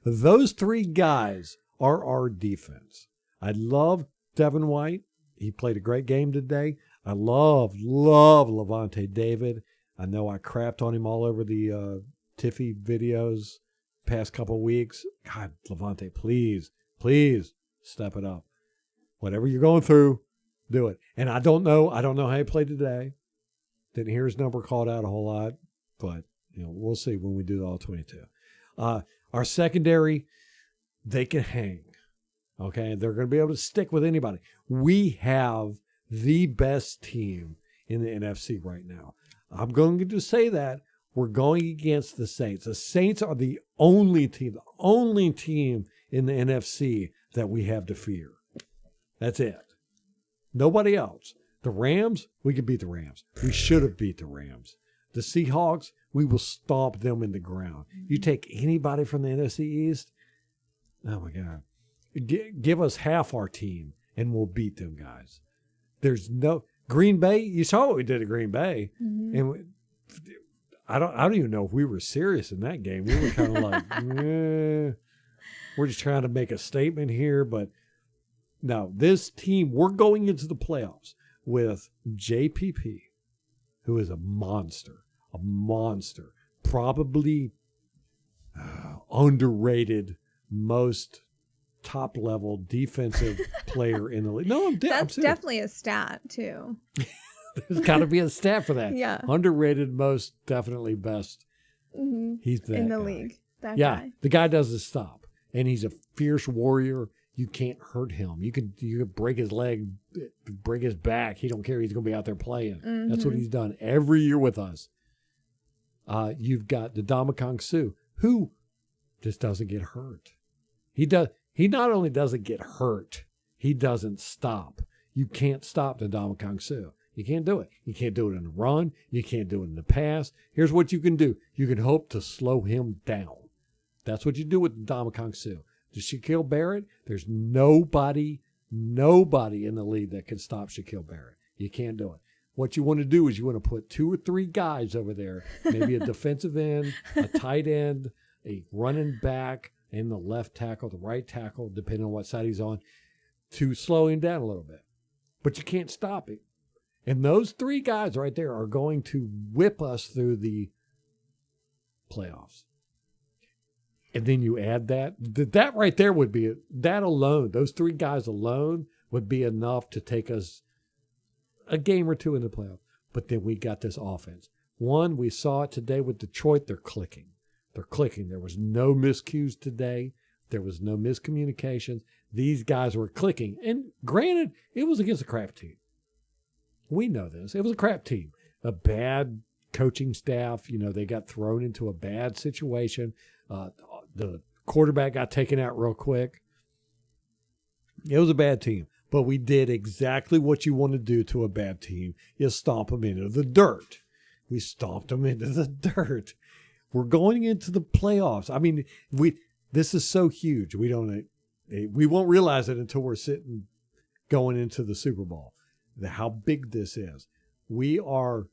Those three guys are our defense. I love Devin White. He played a great game today. I love Levante David. I know I crapped on him all over the Tiffy videos past couple of weeks. God, Levante, please step it up. Whatever you're going through, do it. And I don't know how he played today. Didn't hear his number called out a whole lot, but we'll see when we do the all 22. Our secondary, they can hang. Okay, they're going to be able to stick with anybody. We have the best team in the NFC right now. I'm going to say that we're going against the Saints. The Saints are the only team in the NFC that we have to fear. That's it. Nobody else. The Rams, we could beat the Rams. We should have beat the Rams. The Seahawks, we will stomp them in the ground. You take anybody from the NFC East, oh my God. Give us half our team and we'll beat them guys. There's no Green Bay. You saw what we did at Green Bay, and I don't even know if we were serious in that game. We were kind of like, we're just trying to make a statement here. But no, this team, we're going into the playoffs with JPP, who is a monster, probably underrated, most top level defensive player in the league. No, That's definitely a stat too. There's got to be a stat for that. Yeah. Underrated, most definitely best. Mm-hmm. He's that in the guy. league. That guy. The guy doesn't stop, and he's a fierce warrior. You can't hurt him. You could break his leg, break his back. He don't care. He's going to be out there playing. Mm-hmm. That's what he's done every year with us. You've got the Ndamukong Suh, who just doesn't get hurt. He not only doesn't get hurt, he doesn't stop. You can't stop the Ndamukong Suh. You can't do it. You can't do it in the run. You can't do it in the pass. Here's what you can do. You can hope to slow him down. That's what you do with the Ndamukong Suh. To Shaquille Barrett, there's nobody in the league that can stop Shaquille Barrett. You can't do it. What you want to do is you want to put 2 or 3 guys over there, maybe a defensive end, a tight end, a running back, and the left tackle, the right tackle, depending on what side he's on, to slow him down a little bit. But you can't stop him. And those 3 guys right there are going to whip us through the playoffs. And then you add that right there would be, that alone, those 3 guys alone would be enough to take us a game or 2 in the playoffs. But then we got this offense. One, we saw it today with Detroit. They're clicking. There was no miscues today. There was no miscommunications. These guys were clicking. And granted, it was against a crap team. We know this. It was a crap team. A bad coaching staff. They got thrown into a bad situation. The quarterback got taken out real quick. It was a bad team. But we did exactly what you want to do to a bad team. You stomp them into the dirt. We stomped them into the dirt. We're going into the playoffs. I mean, this is so huge. We won't realize it until we're going into the Super Bowl. How big this is. We're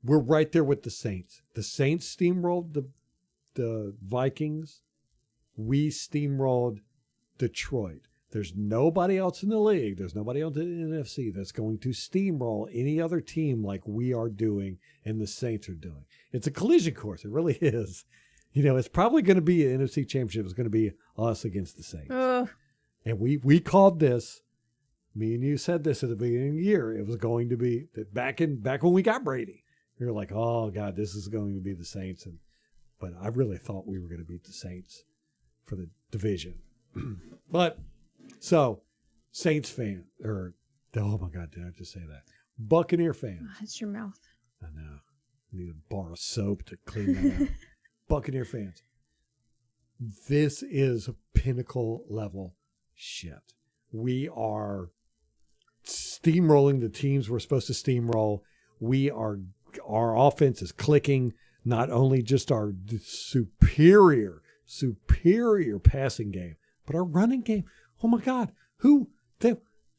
right there with the Saints. The Saints steamrolled the Vikings. We steamrolled Detroit. There's nobody else in the league. There's nobody else in the NFC that's going to steamroll any other team like we are doing and the Saints are doing. It's a collision course. It really is. It's probably going to be an NFC championship. It's going to be us against the Saints. And we called this. Me and you said this at the beginning of the year. It was going to be back when we got Brady. We were like, oh God, this is going to be the Saints. But I really thought we were going to beat the Saints for the division. But so Saints fan, oh my God, did I just say that? Buccaneer fans. Oh, it's your mouth. I know. I need a bar of soap to clean that out. Buccaneer fans. This is pinnacle level shit. We are steamrolling the teams we're supposed to steamroll. Our offense is clicking. Not only just our superior passing game, but our running game. Oh my God,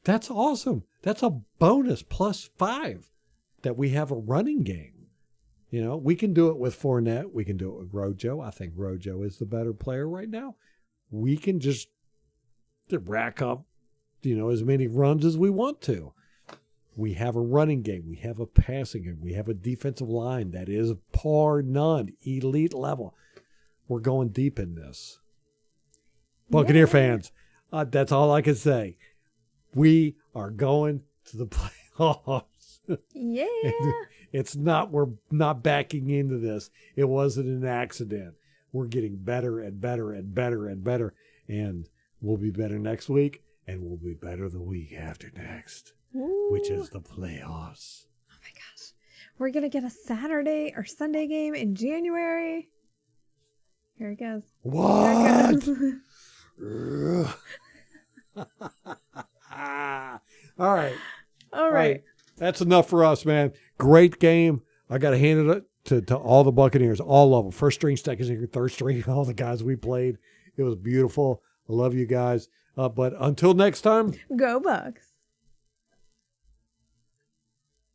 that's awesome. That's a bonus +5 that we have a running game. We can do it with Fournette. We can do it with Rojo. I think Rojo is the better player right now. We can just rack up, as many runs as we want to. We have a running game. We have a passing game. We have a defensive line that is par none, elite level. We're going deep in this. Buccaneer fans, that's all I can say. We are going to the playoffs. Yeah. We're not backing into this. It wasn't an accident. We're getting better and better and better and better. And we'll be better next week. And we'll be better the week after next. Ooh. Which is the playoffs. Oh my gosh. We're going to get a Saturday or Sunday game in January. Here it goes. What? Here it goes. All right. That's enough for us, man. Great game. I got to hand it to all the Buccaneers, all of them. First string, second string, third string, all the guys we played. It was beautiful. I love you guys. But until next time. Go Bucs.